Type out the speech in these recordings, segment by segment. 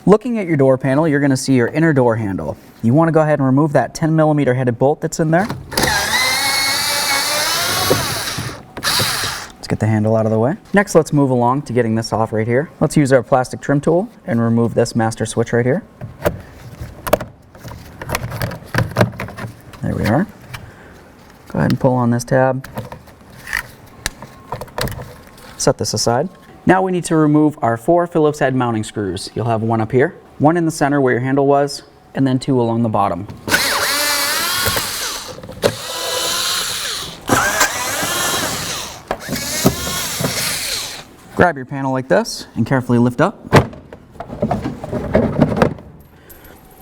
Looking at your door panel, you're going to see your inner door handle. You want to go ahead and remove that 10mm headed bolt that's in there. Let's get the handle out of the way. Next, let's move along to getting this off right here. Let's use our plastic trim tool and remove this master switch right here. There we are. Go ahead and pull on this tab. Set this aside. Now we need to remove our 4 Phillips head mounting screws. You'll have one up here, one in the center where your handle was, and then 2 along the bottom. Grab your panel like this and carefully lift up.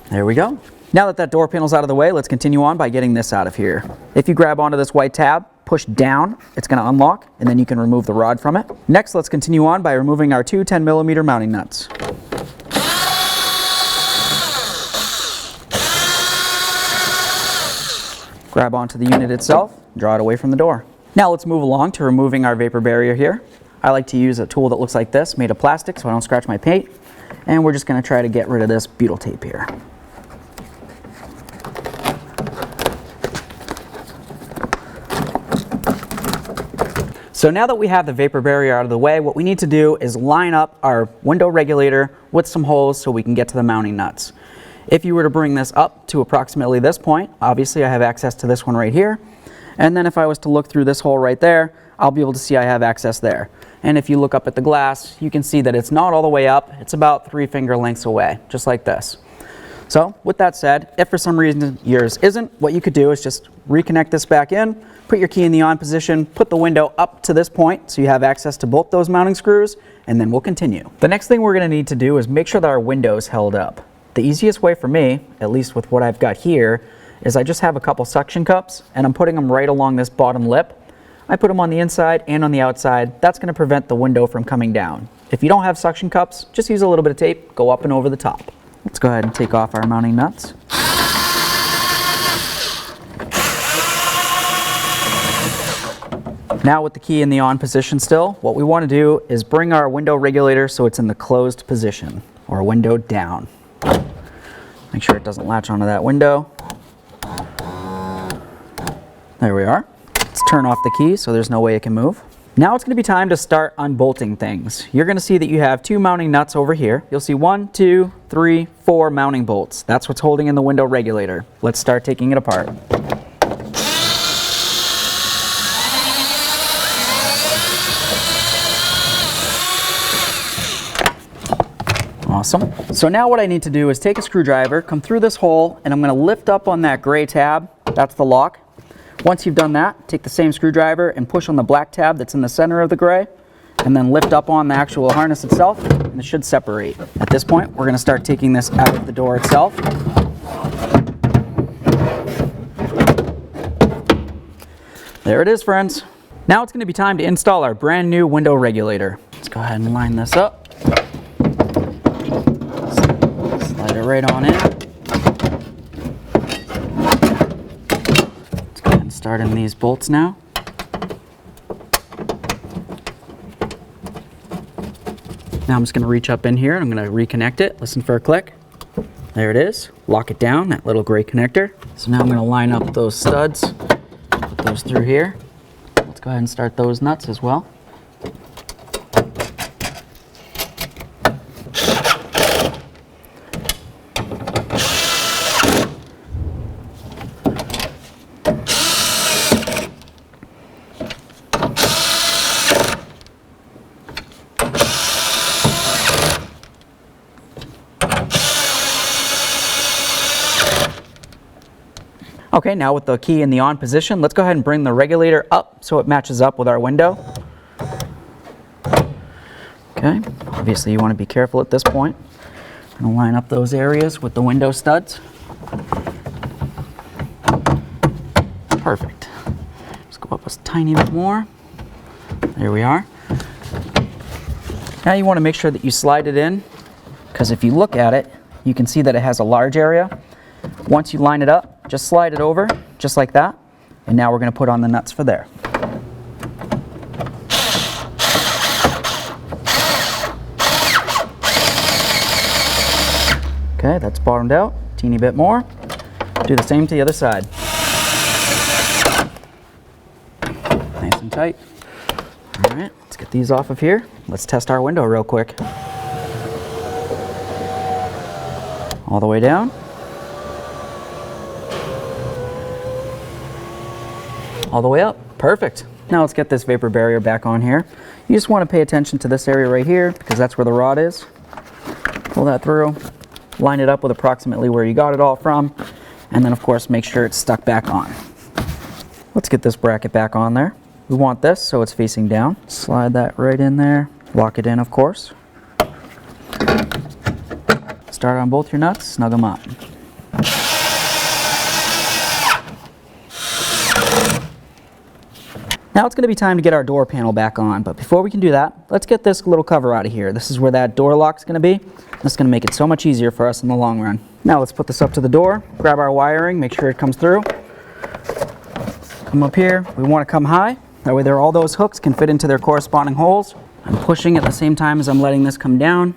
There we go. Now that door panel's out of the way, let's continue on by getting this out of here. If you grab onto this white tab, push down, it's going to unlock, and then you can remove the rod from it. Next, let's continue on by removing our 2 10mm mounting nuts. Grab onto the unit itself, draw it away from the door. Now let's move along to removing our vapor barrier here. I like to use a tool that looks like this, made of plastic so I don't scratch my paint, and we're just going to try to get rid of this butyl tape here. So now that we have the vapor barrier out of the way, what we need to do is line up our window regulator with some holes so we can get to the mounting nuts. If you were to bring this up to approximately this point, obviously I have access to this one right here. And then if I was to look through this hole right there, I'll be able to see I have access there. And if you look up at the glass, you can see that it's not all the way up. It's about 3 finger lengths away, just like this. So with that said, if for some reason yours isn't, what you could do is just reconnect this back in, put your key in the on position, put the window up to this point so you have access to both those mounting screws, and then we'll continue. The next thing we're going to need to do is make sure that our window is held up. The easiest way for me, at least with what I've got here, is I just have a couple suction cups and I'm putting them right along this bottom lip. I put them on the inside and on the outside. That's going to prevent the window from coming down. If you don't have suction cups, just use a little bit of tape, go up and over the top. Let's go ahead and take off our mounting nuts. Now with the key in the on position still, what we want to do is bring our window regulator so it's in the closed position, or window down. Make sure it doesn't latch onto that window. There we are. Let's turn off the key so there's no way it can move. Now it's going to be time to start unbolting things. You're going to see that you have 2 mounting nuts over here. You'll see 1, 2, 3, 4 mounting bolts. That's what's holding in the window regulator. Let's start taking it apart. Awesome. So now what I need to do is take a screwdriver, come through this hole, and I'm going to lift up on that gray tab. That's the lock. Once you've done that, take the same screwdriver and push on the black tab that's in the center of the gray, and then lift up on the actual harness itself, and it should separate. At this point, we're going to start taking this out of the door itself. There it is, friends. Now it's going to be time to install our brand new window regulator. Let's go ahead and line this up. Slide it right on in. Let's go ahead and start in these bolts now. Now I'm just going to reach up in here and I'm going to reconnect it. Listen for a click. There it is. Lock it down, that little gray connector. So now I'm going to line up those studs, put those through here. Let's go ahead and start those nuts as well. Okay, now with the key in the on position, let's go ahead and bring the regulator up so it matches up with our window. Okay, obviously you want to be careful at this point. I'm going to line up those areas with the window studs. Perfect. Let's go up a tiny bit more. There we are. Now you want to make sure that you slide it in, because if you look at it, you can see that it has a large area. Once you line it up, just slide it over, just like that. And now we're going to put on the nuts for there. Okay, that's bottomed out. Teeny bit more. Do the same to the other side. Nice and tight. All right, let's get these off of here. Let's test our window real quick. All the way down. All the way up. Perfect. Now let's get this vapor barrier back on here. You just want to pay attention to this area right here because that's where the rod is. Pull that through. Line it up with approximately where you got it all from. And then of course make sure it's stuck back on. Let's get this bracket back on there. We want this so it's facing down. Slide that right in there. Lock it in, of course. Start on both your nuts, snug them up. Now it's going to be time to get our door panel back on, but before we can do that, let's get this little cover out of here. This is where that door lock is going to be. This is going to make it so much easier for us in the long run. Now let's put this up to the door, grab our wiring, make sure it comes through. Come up here, we want to come high. That way all those hooks can fit into their corresponding holes. I'm pushing at the same time as I'm letting this come down.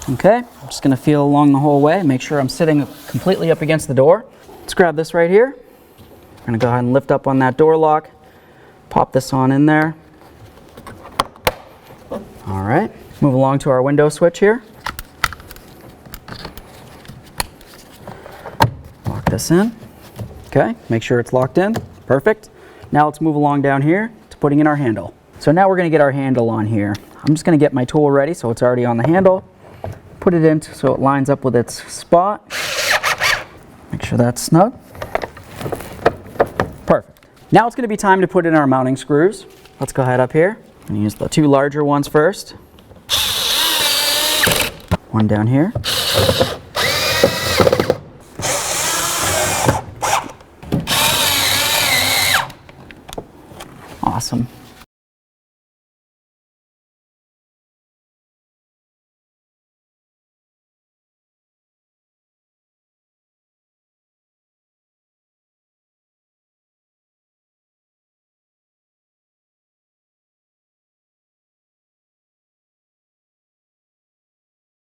Okay, I'm just going to feel along the whole way, make sure I'm sitting completely up against the door. Let's grab this right here. I'm going to go ahead and lift up on that door lock, pop this on in there. All right, move along to our window switch here. Lock this in. Okay, make sure it's locked in. Perfect. Now let's move along down here to putting in our handle. So now we're going to get our handle on here. I'm just going to get my tool ready so it's already on the handle. Put it in so it lines up with its spot. Make sure that's snug. Perfect. Now it's going to be time to put in our mounting screws. Let's go ahead up here and use the two larger ones first. One down here. Awesome.